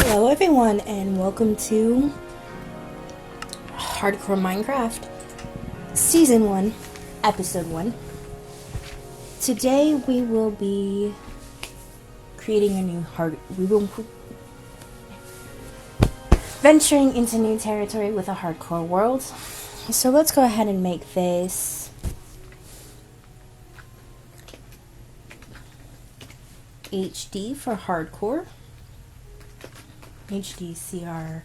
Hello everyone and welcome to Hardcore Minecraft Season 1, Episode 1. Today we will be creating a new venturing into new territory with a hardcore world. So let's go ahead and make this HD for hardcore. HDCR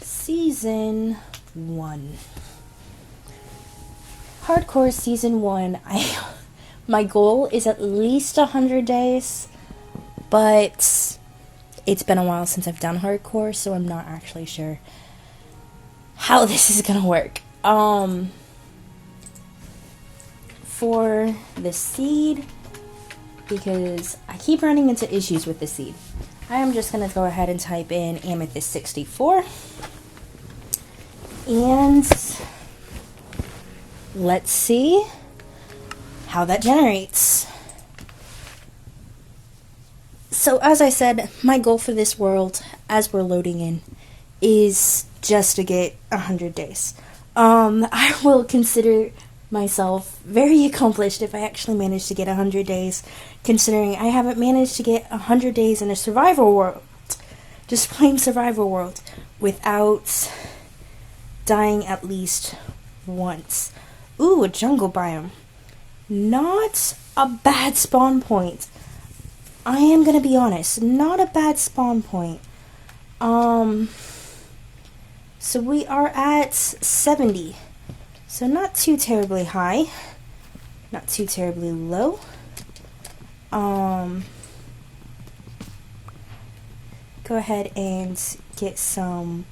Season 1. Hardcore Season 1. My goal is at least 100 days, but it's been a while since I've done hardcore, so I'm not actually sure how this is gonna work. For the seed, because I keep running into issues with the seed, I am just going to go ahead and type in Amethyst 64. And let's see how that generates. So as I said, my goal for this world, as we're loading in, is just to get 100 days. I will consider myself very accomplished if I actually manage to get 100 days, considering I haven't managed to get 100 days in a survival world, just plain survival world, without dying at least once. Ooh, a jungle biome. Not a bad spawn point. I am gonna be honest, not a bad spawn point. So we are at 70. So not too terribly high, not too terribly low. Go ahead and get some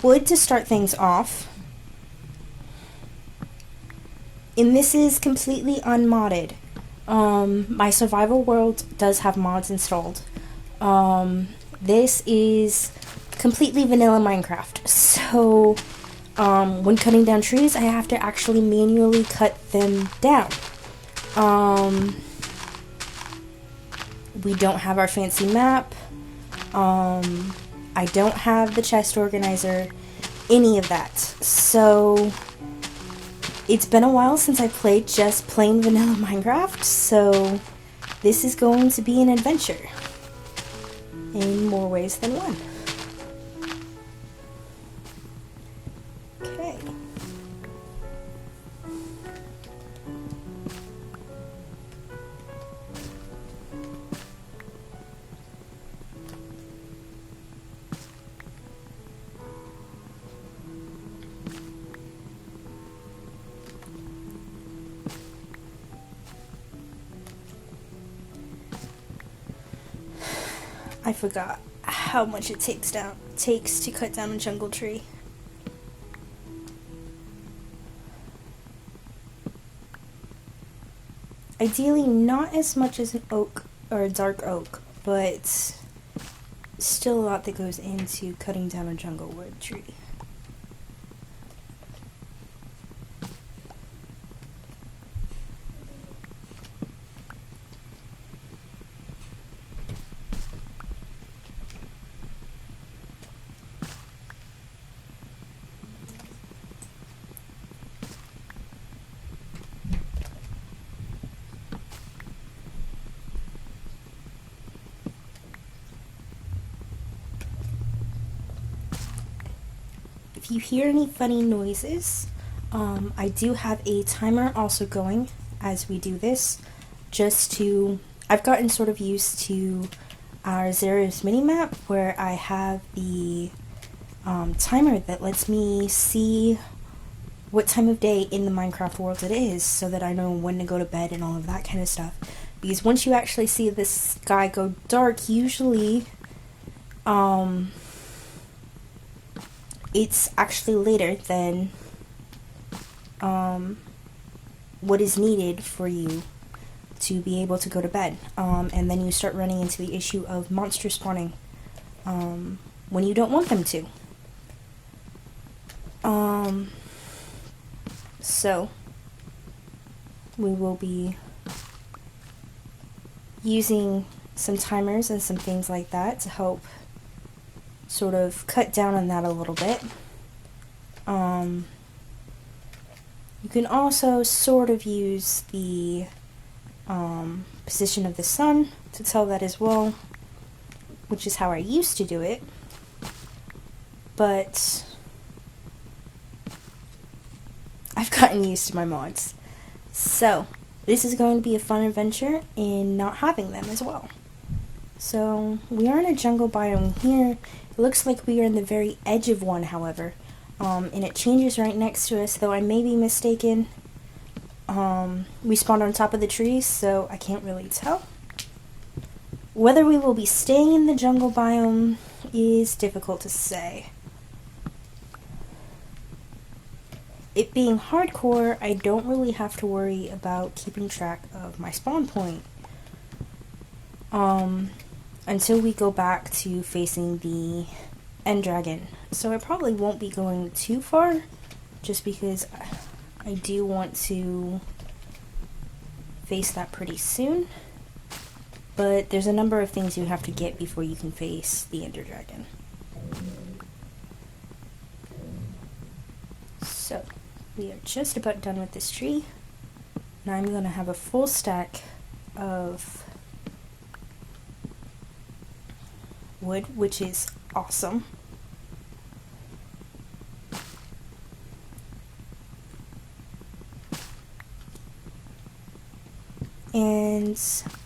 wood to start things off. And this is completely unmodded. My survival world does have mods installed. This is completely vanilla Minecraft. So when cutting down trees, I have to actually manually cut them down. We don't have our fancy map. I don't have the chest organizer, any of that. So it's been a while since I played just plain vanilla Minecraft, so this is going to be an adventure in more ways than one. Okay. I forgot how much it takes to cut down a jungle tree. Ideally, not as much as an oak or a dark oak, but still a lot that goes into cutting down a jungle wood tree. If you hear any funny noises, I do have a timer also going as we do this, I've gotten sort of used to our Zeros minimap where I have the timer that lets me see what time of day in the Minecraft world it is, so that I know when to go to bed and all of that kind of stuff. Because once you actually see the sky go dark, usually it's actually later than what is needed for you to be able to go to bed. And then you start running into the issue of monsters spawning when you don't want them to. So we will be using some timers and some things like that to help sort of cut down on that a little bit. You can also sort of use the position of the sun to tell that as well, which is how I used to do it. But I've gotten used to my mods. So this is going to be a fun adventure in not having them as well. So we are in a jungle biome here. It looks like we are in the very edge of one, however. And it changes right next to us, though I may be mistaken. We spawned on top of the trees, so I can't really tell. Whether we will be staying in the jungle biome is difficult to say. It being hardcore, I don't really have to worry about keeping track of my spawn point. Until we go back to facing the end dragon. So I probably won't be going too far, just because I do want to face that pretty soon. But there's a number of things you have to get before you can face the ender dragon. So we are just about done with this tree. Now I'm going to have a full stack of wood, which is awesome. And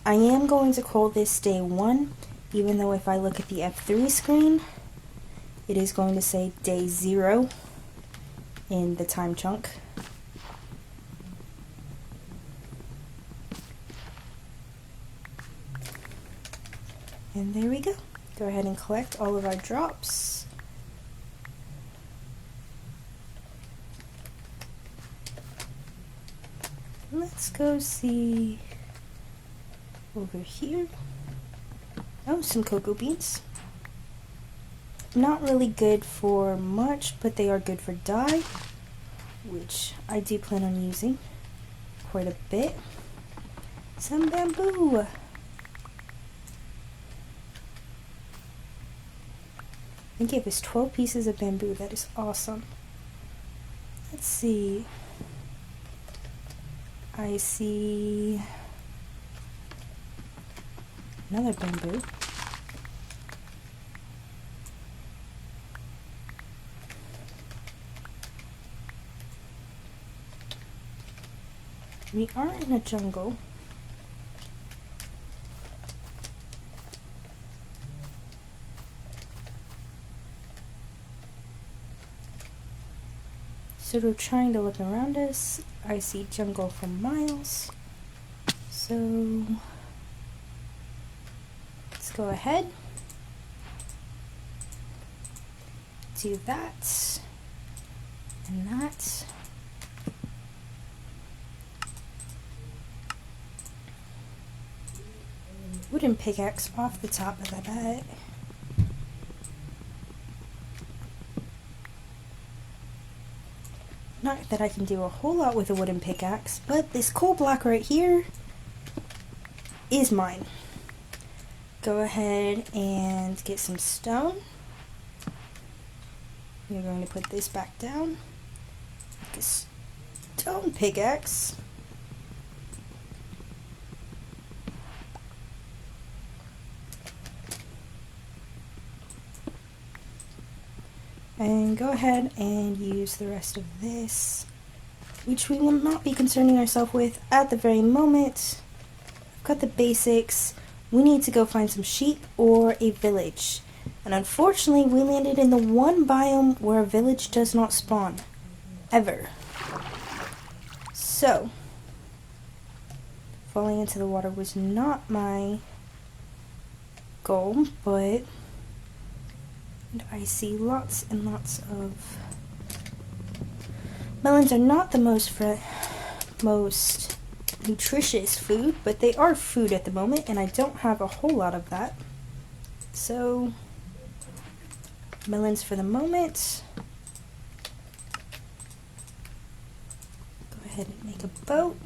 I am going to call this day 1, even though if I look at the F3 screen, it is going to say day 0 in the time chunk. And there we go. Go ahead and collect all of our drops. Let's go see over here. Oh, some cocoa beans. Not really good for much, but they are good for dye, which I do plan on using quite a bit. Some bamboo. I think it was 12 pieces of bamboo. That is awesome. Let's see. I see another bamboo. We are in a jungle. Sort of trying to look around us. I see jungle for miles. So let's go ahead. Do that and that. Wooden pickaxe off the top of that. Not that I can do a whole lot with a wooden pickaxe, but this coal block right here is mine. Go ahead and get some stone. We're going to put this back down. Make a stone pickaxe. And go ahead and use the rest of this, which we will not be concerning ourselves with at the very moment. I've got the basics. We need to go find some sheep or a village. And unfortunately, we landed in the one biome where a village does not spawn. Ever. So, falling into the water was not my goal, but and I see lots and lots of melons. Are not the most nutritious food, but they are food at the moment, and I don't have a whole lot of that. So, melons for the moment. Go ahead and make a boat.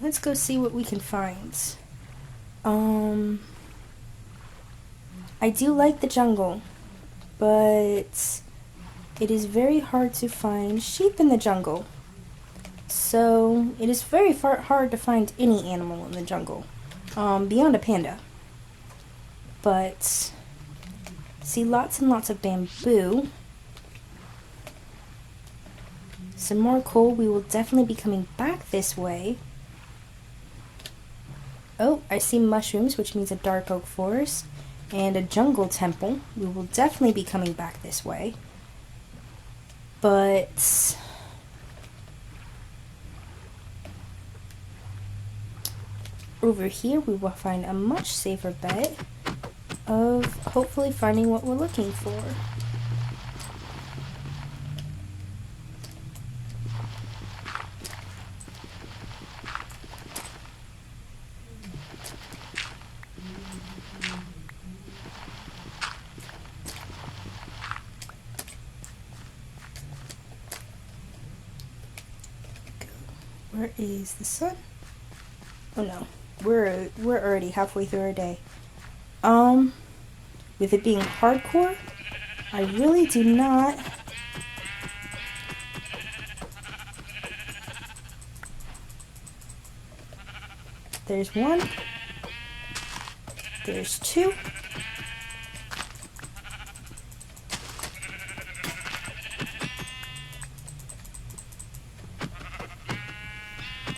let's go see what we can find. I do like the jungle, but it is very hard to find sheep in the jungle. So it is very hard to find any animal in the jungle, beyond a panda. But see lots and lots of bamboo. Some more coal. We will definitely be coming back this way. Oh, I see mushrooms, which means a dark oak forest and a jungle temple. We will definitely be coming back this way. But over here we will find a much safer bet of hopefully finding what we're looking for. Where is the sun? Oh no, we're already halfway through our day. With it being hardcore, I really do not. There's one. There's two.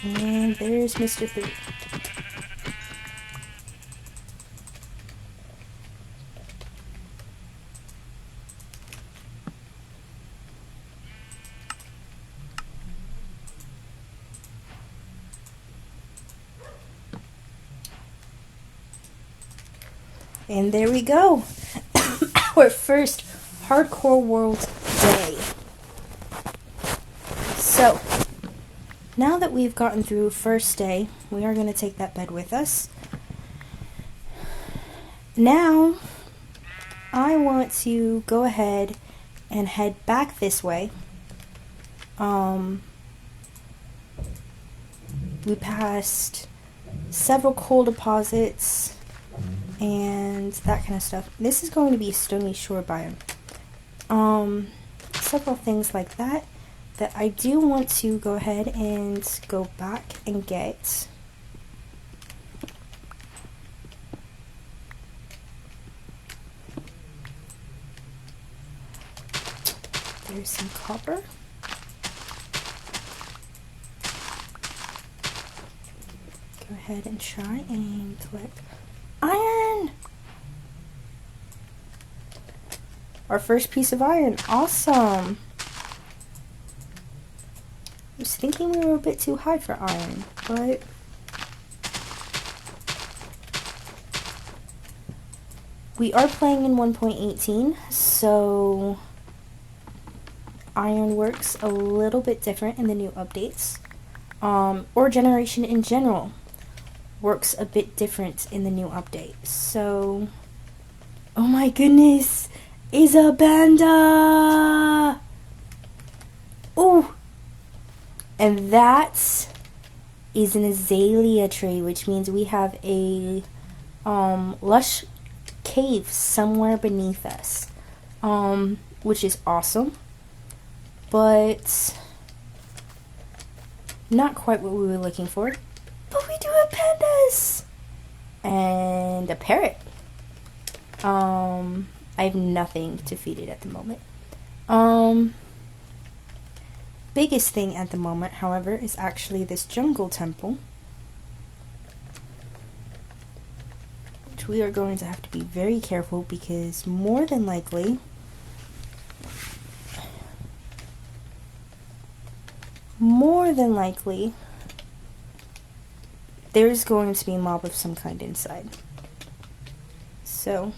And there's Mr. 3. And there we go. Our first hardcore world day. So, now that we've gotten through first day, we are going to take that bed with us. Now, I want to go ahead and head back this way. We passed several coal deposits and that kind of stuff. This is going to be a stony shore biome. Several things like that I do want to go ahead and go back and get. There's some copper. Go ahead and try and collect iron! Our first piece of iron. Awesome! I was thinking we were a bit too high for iron, but we are playing in 1.18, so iron works a little bit different in the new updates. Or generation in general works a bit different in the new update. So, oh my goodness, is a panda! Oh! And that is an azalea tree, which means we have a lush cave somewhere beneath us, which is awesome, but not quite what we were looking for. But we do have pandas and a parrot. I have nothing to feed it at the moment. Biggest thing at the moment, however, is actually this jungle temple, which we are going to have to be very careful because more than likely there's going to be a mob of some kind inside. So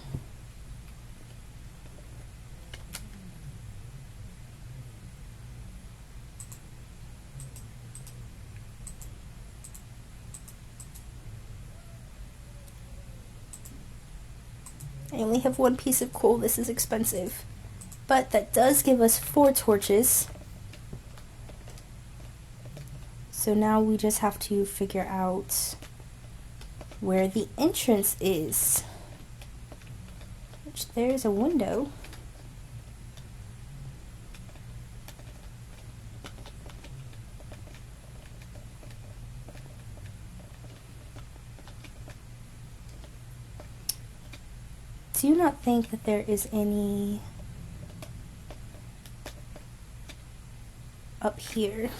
I only have one piece of coal. This is expensive. But that does give us 4 torches. So now we just have to figure out where the entrance is. Which there's a window. Do not think that there is any up here.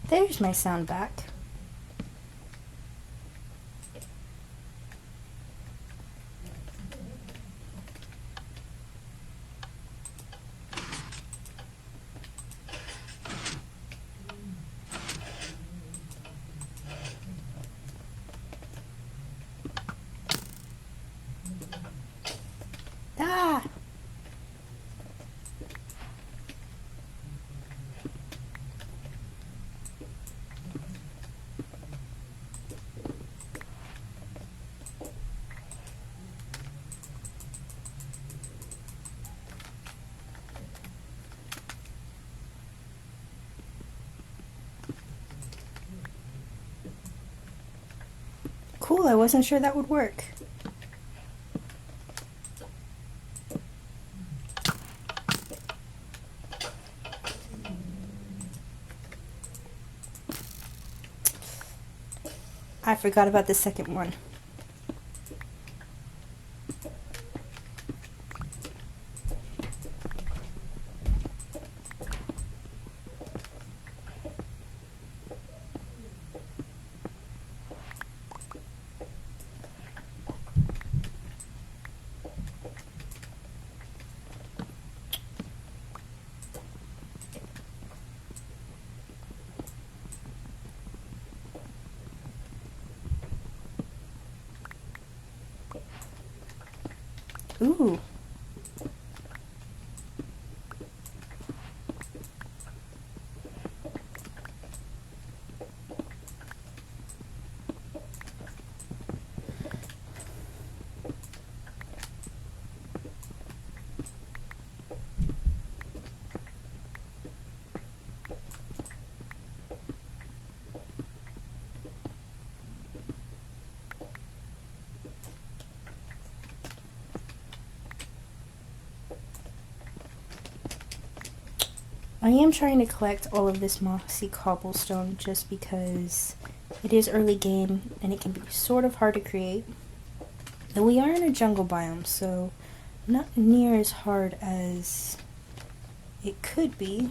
There's my sound back. Ah! Cool, I wasn't sure that would work. I forgot about the second one. Ooh. I am trying to collect all of this mossy cobblestone just because it is early game and it can be sort of hard to create. And we are in a jungle biome, so not near as hard as it could be.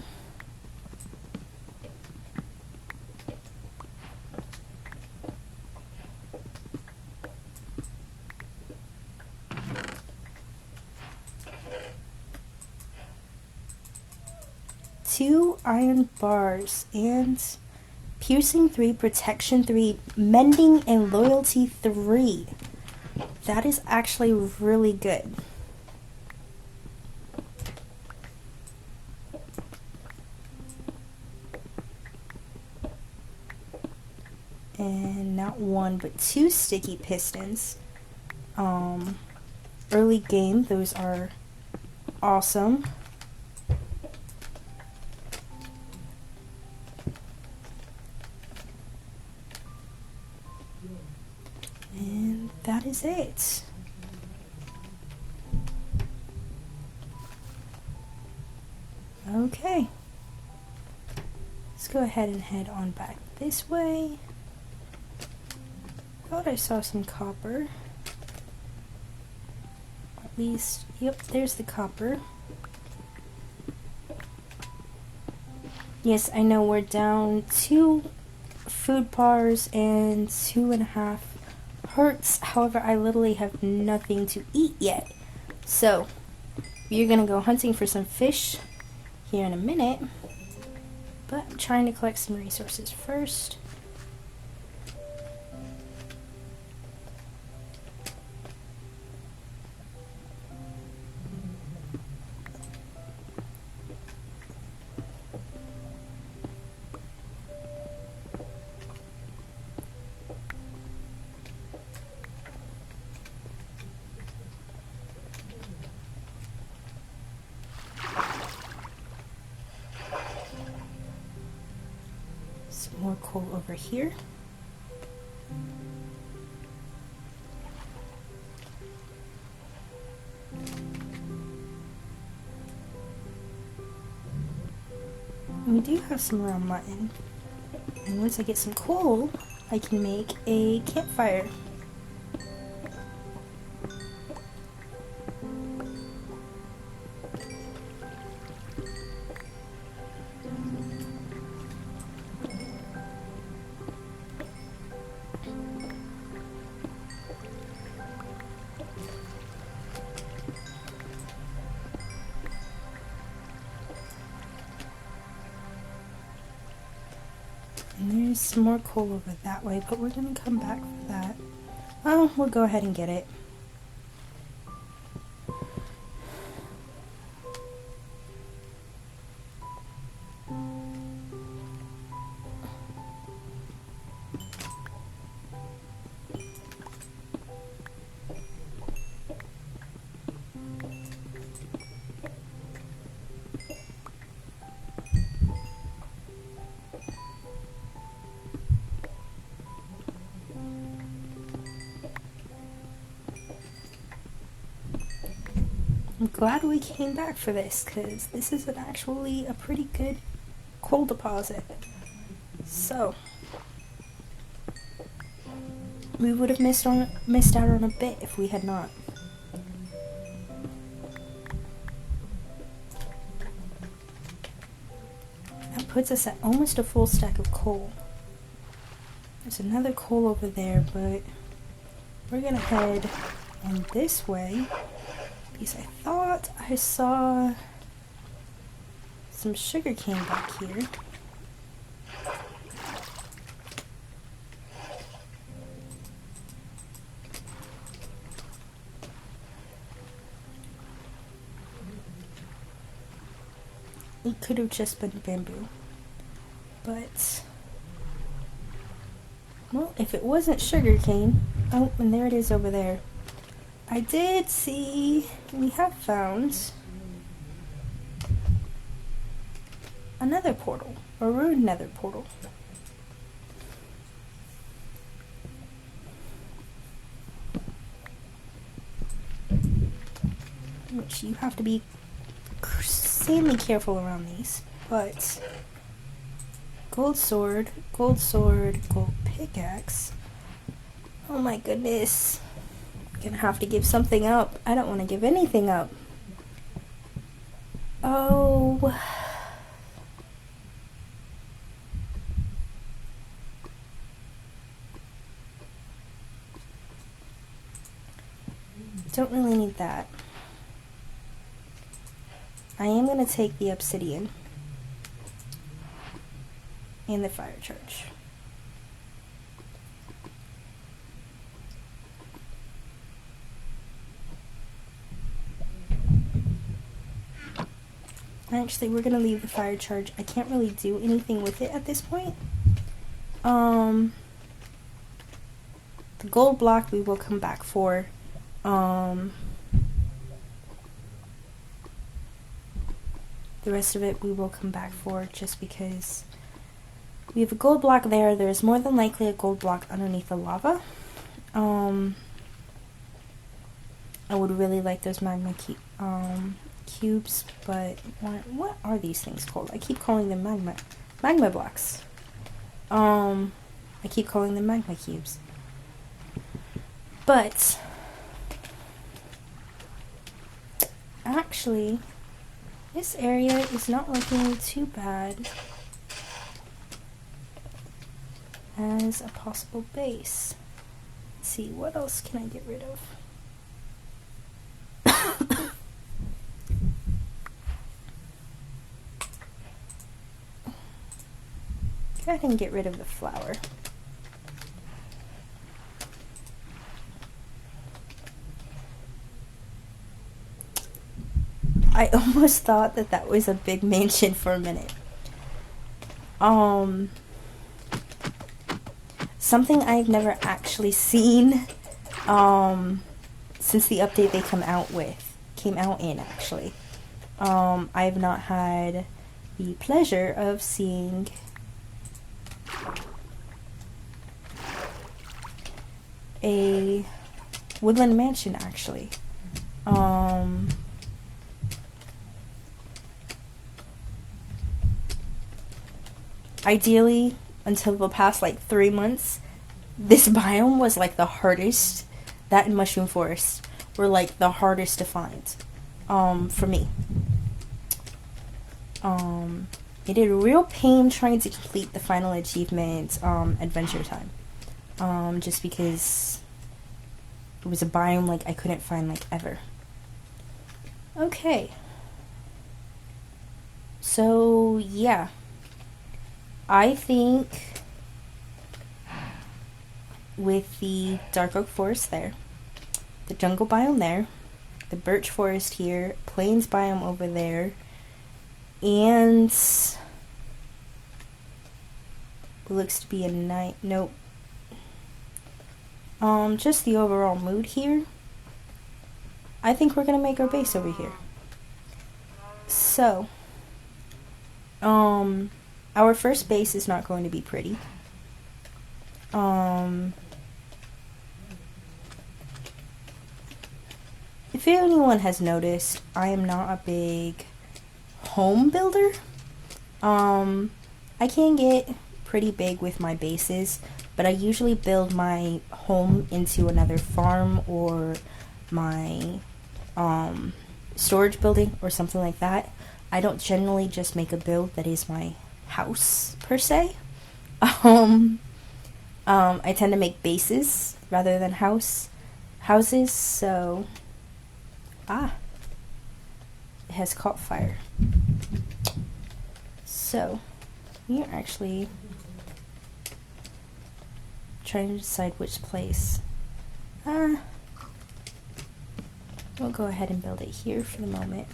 Two iron bars and piercing 3, protection 3, mending and loyalty 3. That is actually really good. And not one but 2 sticky pistons. Early game, those are awesome. And that is it. Okay. Let's go ahead and head on back this way. Thought I saw some copper. At least, yep, there's the copper. Yes, I know we're down 2 food bars and 2.5 hearts. However, I literally have nothing to eat yet. So, we're gonna go hunting for some fish here in a minute. But I'm trying to collect some resources first. more coal over here. And we do have some raw mutton. And once I get some coal, I can make a campfire. And there's some more coal over that way, but we're gonna come back for that. Oh, we'll go ahead and get it. I'm glad we came back for this, because this is actually a pretty good coal deposit. So, we would have missed out on a bit if we had not. That puts us at almost a full stack of coal. There's another coal over there, but we're gonna head in this way. Because I thought I saw some sugarcane back here. It could have just been bamboo. But, well, if it wasn't sugarcane, oh, and there it is over there. I did see, we have found a nether portal, a ruined nether portal. Which you have to be insanely careful around these, but gold sword, gold pickaxe. Oh my goodness. Gonna have to give something up. I don't want to give anything up. Oh. Don't really need that. I am gonna take the obsidian and the fire charge. Actually, we're gonna leave the fire charge. I can't really do anything with it at this point. The gold block we will come back for. The rest of it we will come back for, just because we have a gold block there. There's more than likely a gold block underneath the lava. I would really like those magma cubes, but what are these things called? I keep calling them magma blocks. I keep calling them magma cubes. But actually, this area is not looking too bad as a possible base. Let's see, what else can I get rid of? Go ahead and get rid of the flour. I almost thought that that was a big mansion for a minute. Something I've never actually seen since the update they came out in actually. I have not had the pleasure of seeing a woodland mansion, actually. Ideally, until the past like 3 months, this biome was like the hardest. That and mushroom forest were like the hardest to find, for me. It is a real pain trying to complete the final achievement, Adventure Time. Just because it was a biome like I couldn't find like ever. Okay. So yeah, I think with the dark oak forest there, the jungle biome there, the birch forest here, plains biome over there, and looks to be a night. Nope. Just the overall mood here. I think we're gonna make our base over here. So, our first base is not going to be pretty. If anyone has noticed, I am not a big home builder. I can get pretty big with my bases, but I usually build my home into another farm or my storage building or something like that. I don't generally just make a build that is my house per se. I tend to make bases rather than houses, so it has caught fire. So we are actually trying to decide which place. We'll go ahead and build it here for the moment.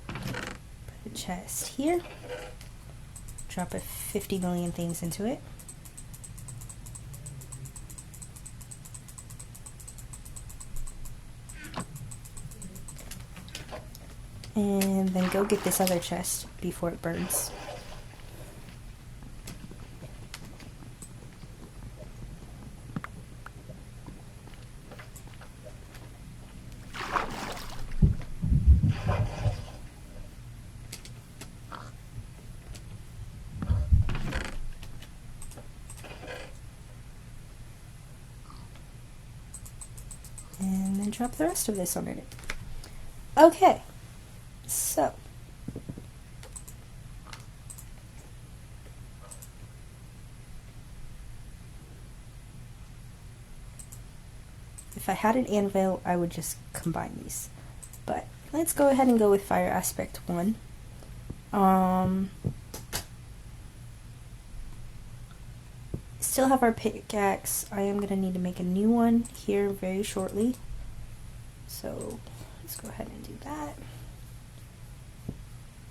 Put a chest here. Drop a 50 million things into it. And then go get this other chest before it burns. And then drop the rest of this on it. Okay. So, if I had an anvil, I would just combine these. But let's go ahead and go with fire aspect 1. Still have our pickaxe. I am going to need to make a new one here very shortly. So, let's go ahead and do that.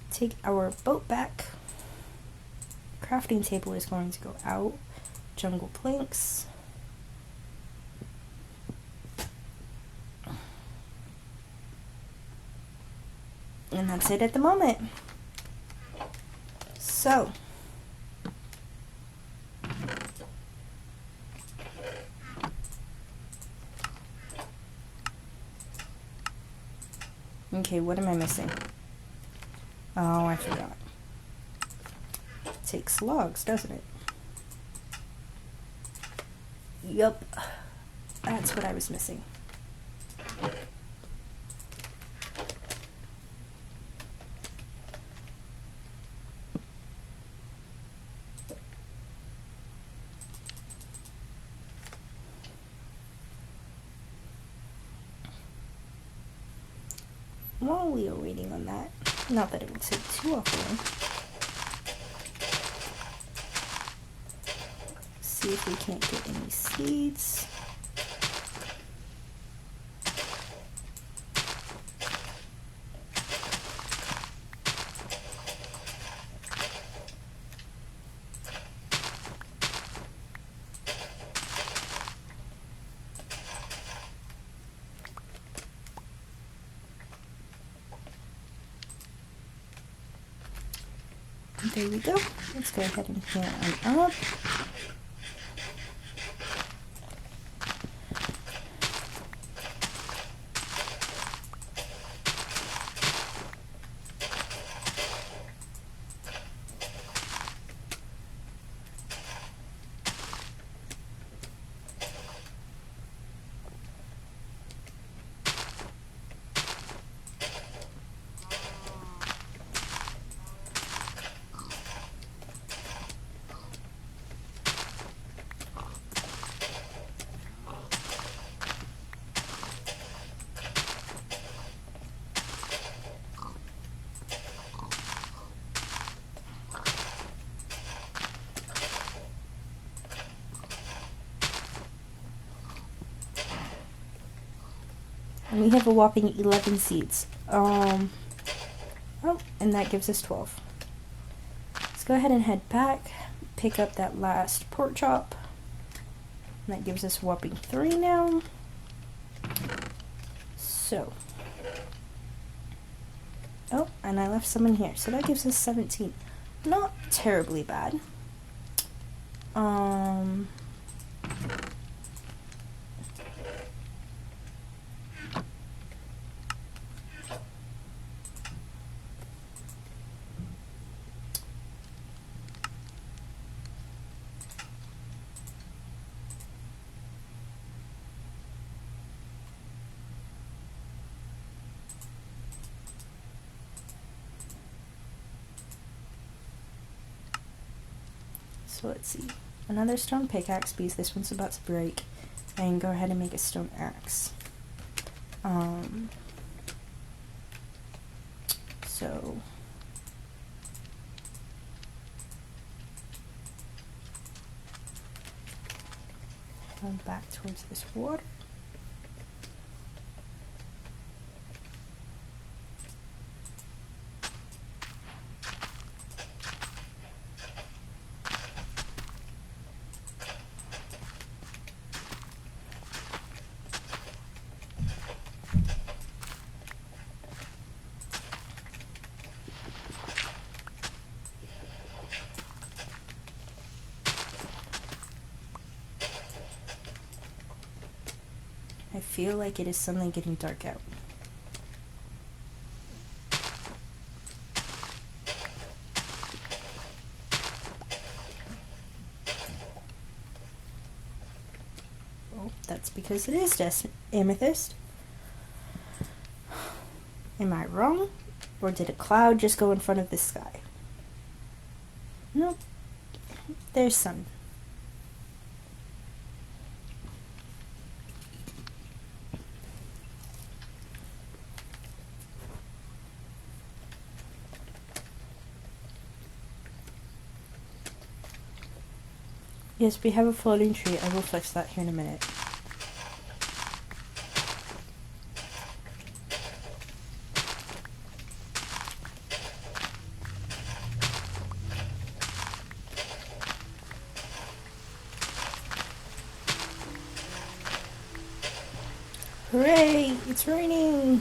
Take our boat back. Crafting table is going to go out. Jungle planks. And that's it at the moment. So, okay, what am I missing? Oh, I forgot. It takes logs, doesn't it? Yup. That's what I was missing. While we are waiting on that, not that it would take too often, see if we can't get any seeds. There we go. Let's go ahead and heal on up. And we have a whopping 11 seeds. Oh, and that gives us 12. Let's go ahead and head back, pick up that last pork chop. And that gives us a whopping 3 now. So. Oh, and I left some in here. So that gives us 17. Not terribly bad. So let's see. Another stone pickaxe because this one's about to break. And go ahead and make a stone axe. So going back towards this water. I feel like it is suddenly getting dark out. Oh, that's because it is amethyst. Am I wrong? Or did a cloud just go in front of the sky? Nope. There's sun. Yes, we have a floating tree. I will fix that here in a minute. Hooray! It's raining!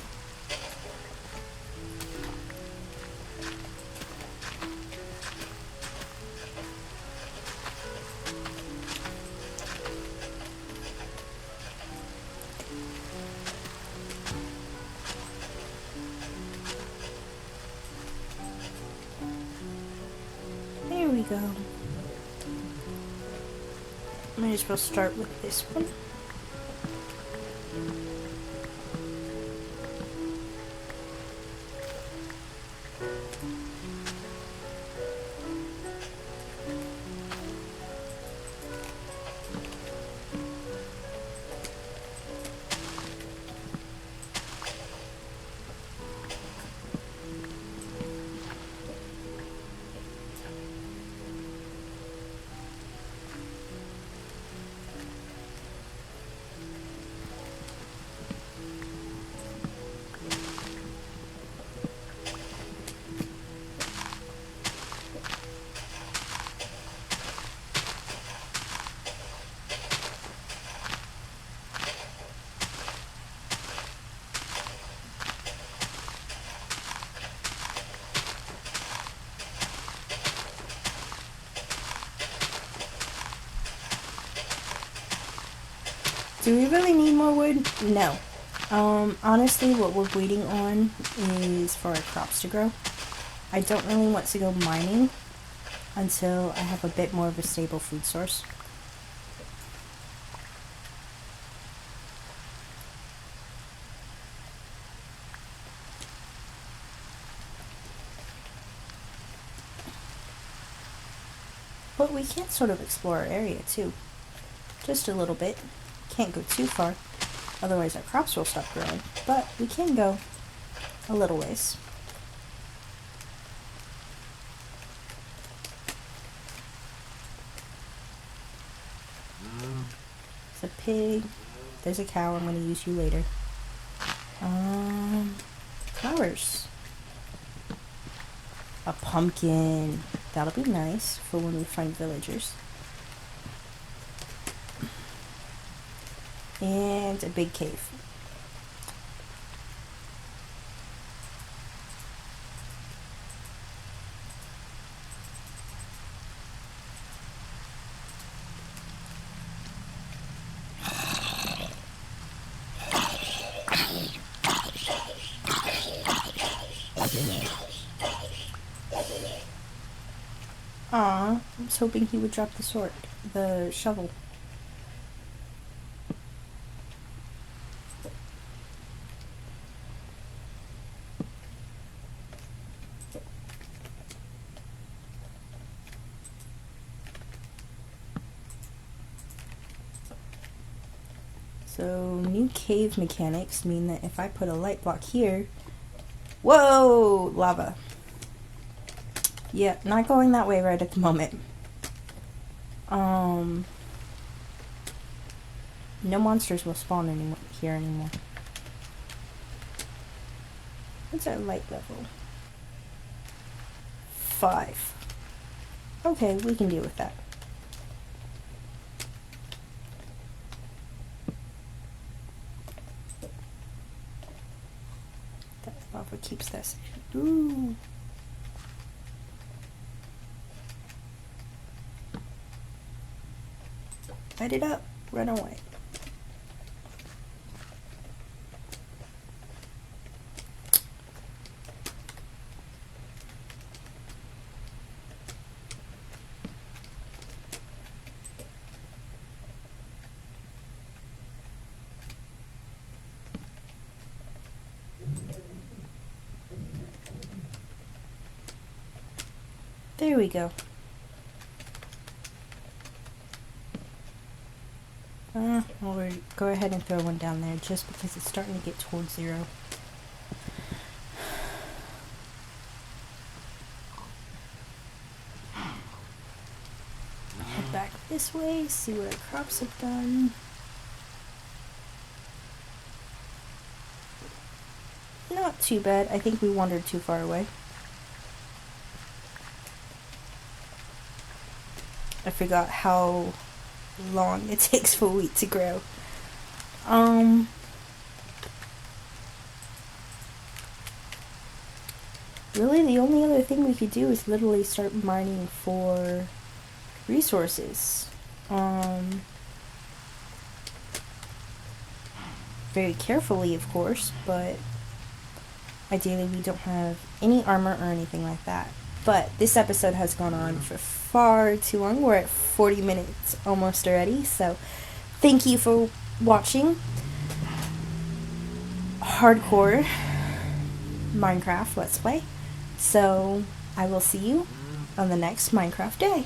There we go. Might as well start with this one. Do we really need more wood? No. Honestly, what we're waiting on is for our crops to grow. I don't really want to go mining until I have a bit more of a stable food source. But we can sort of explore our area too. Just a little bit. Can't go too far, otherwise our crops will stop growing. But we can go a little ways. There's a pig. There's a cow. I'm going to use you later. Flowers. A pumpkin. That'll be nice for when we find villagers. And a big cave. Aw, I was hoping he would drop the shovel. So, new cave mechanics mean that if I put a light block here... Whoa! Lava. Yeah, not going that way right at the moment. No monsters will spawn here anymore. What's our light level? 5. Okay, we can deal with that. That lava keeps this. Ooh. Light it up. Run away. There we go. We'll go ahead and throw one down there just because it's starting to get towards 0. Head back this way, see what our crops have done. Not too bad. I think we wandered too far away. I forgot how long it takes for wheat to grow. Really the only other thing we could do is literally start mining for resources. Very carefully, of course, but ideally we don't have any armor or anything like that. But this episode has gone on for far too long. We're at 40 minutes almost already, so thank you for watching hardcore Minecraft Let's Play. So I will see you on the next Minecraft day.